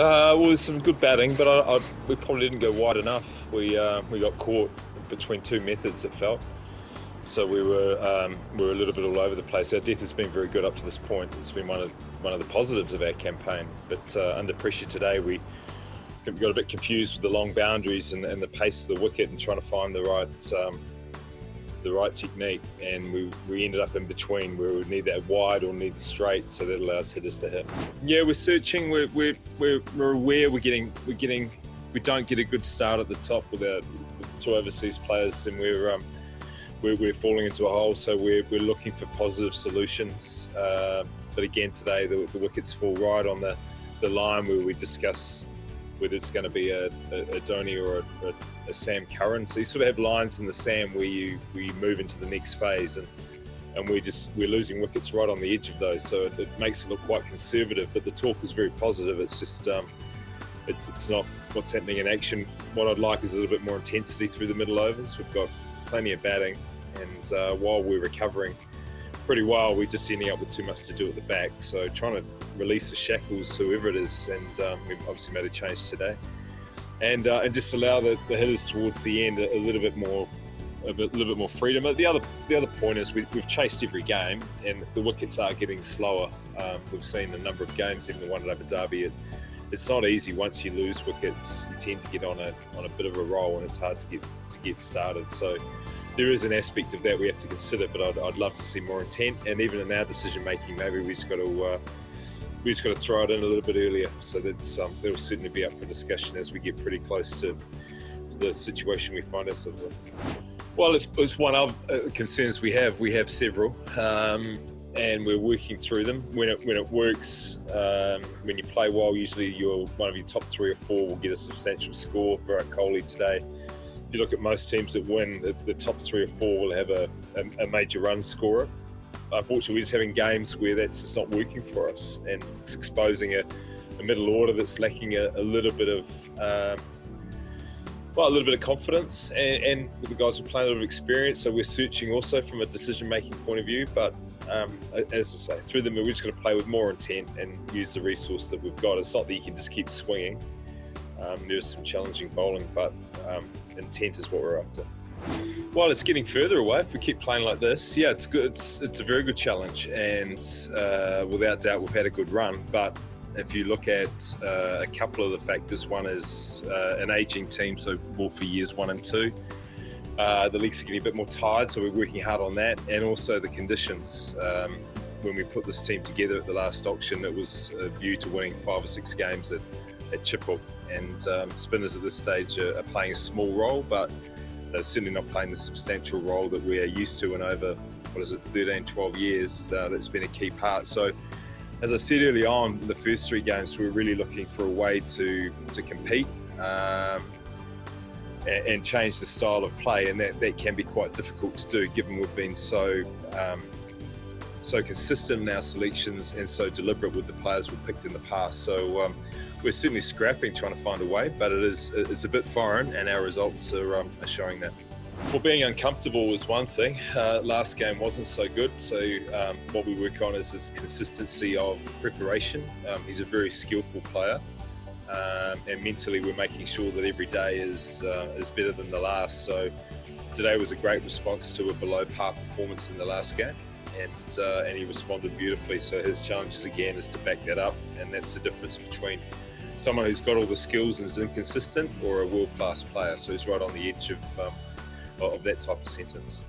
Well, there's some good batting, but we probably didn't go wide enough. We got caught between two methods, it felt. So we were a little bit all over the place. Our depth has been very good up to this point. It's been one of the positives of our campaign. But under pressure today, we got a bit confused with the long boundaries and the pace of the wicket and trying to find the right technique. And we ended up in between where we need that wide or need the straight, so that allows hitters to hit. Yeah, we're searching. We're aware we don't get a good start at the top with the two overseas players, and we're falling into a hole, so we're looking for positive solutions. But again, today the wickets fall right on the line where we discuss whether it's going to be a Dhoni or a Sam Curran. So you sort of have lines in the Sam where we move into the next phase, and we're losing wickets right on the edge of those. So it makes it look quite conservative, but the talk is very positive. It's just it's not what's happening in action. What I'd like is a little bit more intensity through the middle overs. We've got plenty of batting, and while we're recovering pretty well, we're just ending up with too much to do at the back. So trying to release the shackles, whoever it is, and we've obviously made a change today, and just allow the hitters towards the end a little bit more freedom. The other point is we've chased every game, and the wickets are getting slower. We've seen a number of games, even the one at Abu Dhabi. It's not easy. Once you lose wickets, you tend to get on a bit of a roll, and it's hard to get started. So there is an aspect of that we have to consider, but I'd love to see more intent, and even in our decision making, maybe we just got to throw it in a little bit earlier. So that'll certainly be up for discussion as we get pretty close to the situation we find ourselves in. Well, it's one of concerns we have. We have several, and we're working through them. When it works, when you play well, usually one of your top 3 or 4 will get a substantial score. Virat Kohli today. If you look at most teams that win, the top 3 or 4 will have a major run scorer. Unfortunately, we're just having games where that's just not working for us, and it's exposing a middle order that's lacking a little bit of confidence, and with the guys who are playing a little bit of experience. So we're searching also from a decision-making point of view, but as I say, through them, we're just going to play with more intent and use the resource that we've got. It's not that you can just keep swinging. There's some challenging bowling, but intent is what we're after. Well, it's getting further away if we keep playing like this. Yeah, it's good. It's a very good challenge, and without doubt, we've had a good run. But if you look at a couple of the factors, one is an ageing team, so bought for years 1 and 2. The leagues are getting a bit more tired, so we're working hard on that, and also the conditions. When we put this team together at the last auction, it was a view to winning 5 or 6 games at Chiphook, and spinners at this stage are playing a small role, but they're certainly not playing the substantial role that we are used to in over, 13, 12 years. That's been a key part. So, as I said early on, the first 3 games, we were really looking for a way to compete and change the style of play, and that can be quite difficult to do, given we've been so consistent in our selections and so deliberate with the players we've picked in the past. So we're certainly scrapping, trying to find a way, but it's a bit foreign, and our results are showing that. Well, being uncomfortable is one thing. Last game wasn't so good, so what we work on is his consistency of preparation. He's a very skillful player, and mentally we're making sure that every day is better than the last. So today was a great response to a below par performance in the last game, and he responded beautifully. So his challenge again is to back that up, and that's the difference between someone who's got all the skills and is inconsistent, or a world-class player. So he's right on the edge of that type of sentence.